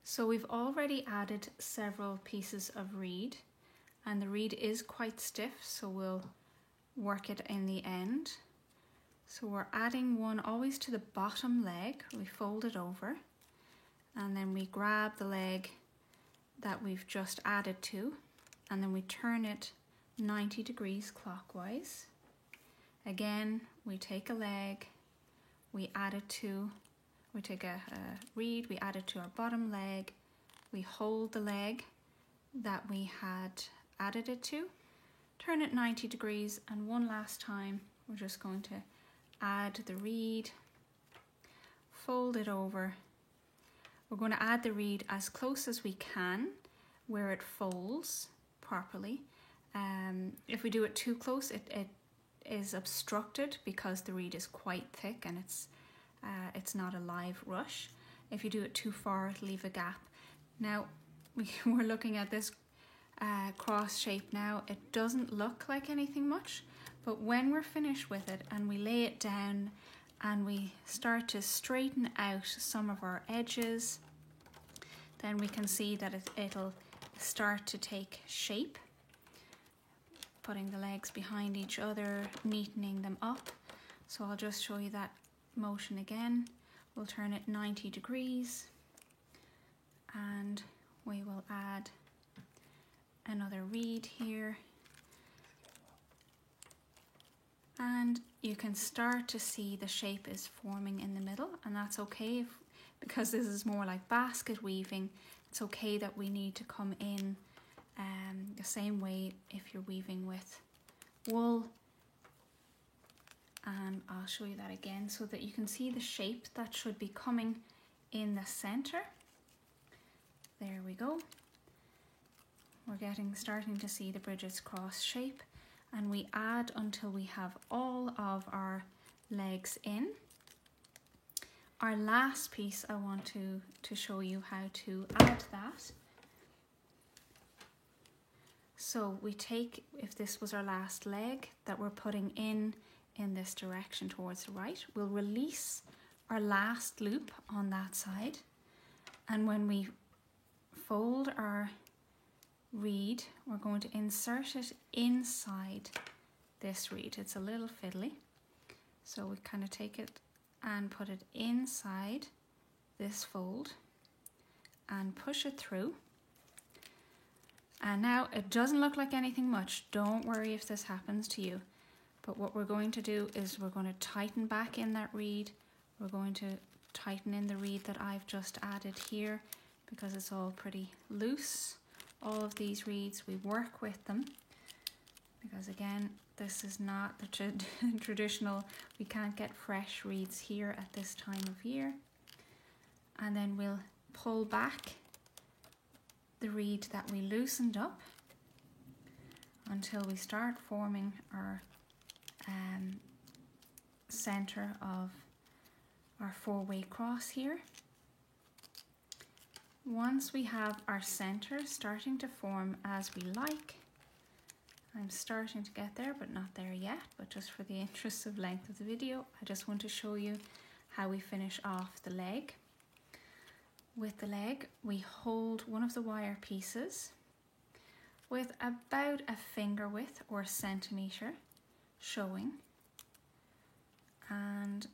So we've already added several pieces of reed, and the reed is quite stiff, so we'll work it in the end. So we're adding one always to the bottom leg. We fold it over, and then we grab the leg that we've just added to, and then we turn it 90 degrees clockwise. Again, we take a leg, we take a reed, we add it to our bottom leg, we hold the leg that we had added it to, turn it 90 degrees, and one last time we're just going to add the reed, fold it over. We're going to add the reed as close as we can where it folds properly. If we do it too close, it is obstructed because the reed is quite thick and it's not a live rush. If you do it too far, it'll leave a gap. Now we're looking at this cross shape now. It doesn't look like anything much, but when we're finished with it and we lay it down and we start to straighten out some of our edges, then we can see that it'll start to take shape. Putting the legs behind each other, neatening them up. So I'll just show you that motion again. We'll turn it 90 degrees and we will add another reed here. And you can start to see the shape is forming in the middle, and that's okay because this is more like basket weaving. It's okay that we need to come in the same way if you're weaving with wool. And I'll show you that again so that you can see the shape that should be coming in the center. There we go. We're starting to see the Bridget's cross shape, and we add until we have all of our legs in. Our last piece, I want to show you how to add that. So we take, if this was our last leg that we're putting in this direction towards the right, we'll release our last loop on that side, and when we fold our reed, we're going to insert it inside this reed. It's a little fiddly, so we kind of take it and put it inside this fold and push it through. And now it doesn't look like anything much. Don't worry if this happens to you. But what we're going to do is we're going to tighten back in that reed. We're going to tighten in the reed that I've just added here because it's all pretty loose. All of these reeds, we work with them because again, this is not the traditional, we can't get fresh reeds here at this time of year. And then we'll pull back the reed that we loosened up until we start forming our center of our four-way cross here. Once we have our center starting to form as we like, I'm starting to get there but not there yet, but just for the interest of length of the video, I just want to show you how we finish off the leg. With the leg, we hold one of the wire pieces with about a finger width or a centimetre showing, and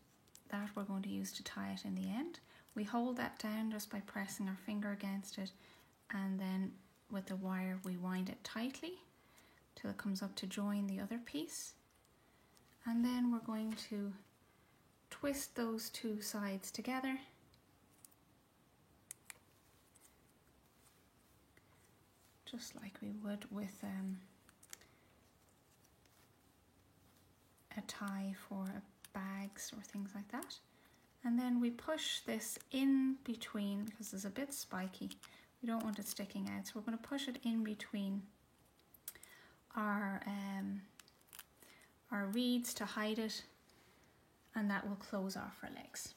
that we're going to use to tie it in the end. We hold that down just by pressing our finger against it, and then with the wire we wind it tightly till it comes up to join the other piece, and then we're going to twist those two sides together just like we would with a tie for bags or things like that. And then we push this in between because it's a bit spiky. We don't want it sticking out, so we're going to push it in between our reeds to hide it, and that will close off our legs.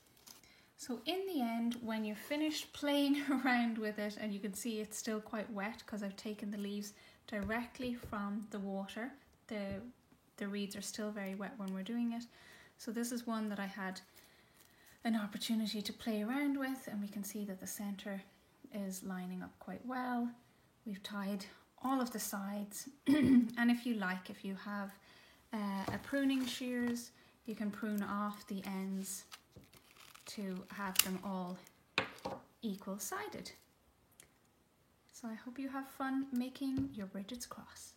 So in the end, when you're finished playing around with it, and you can see it's still quite wet because I've taken the leaves directly from the water, the reeds are still very wet when we're doing it. So this is one that I had an opportunity to play around with, and we can see that the center is lining up quite well. We've tied all of the sides and if you like, if you have a pruning shears, you can prune off the ends to have them all equal sided. So I hope you have fun making your Bridget's cross.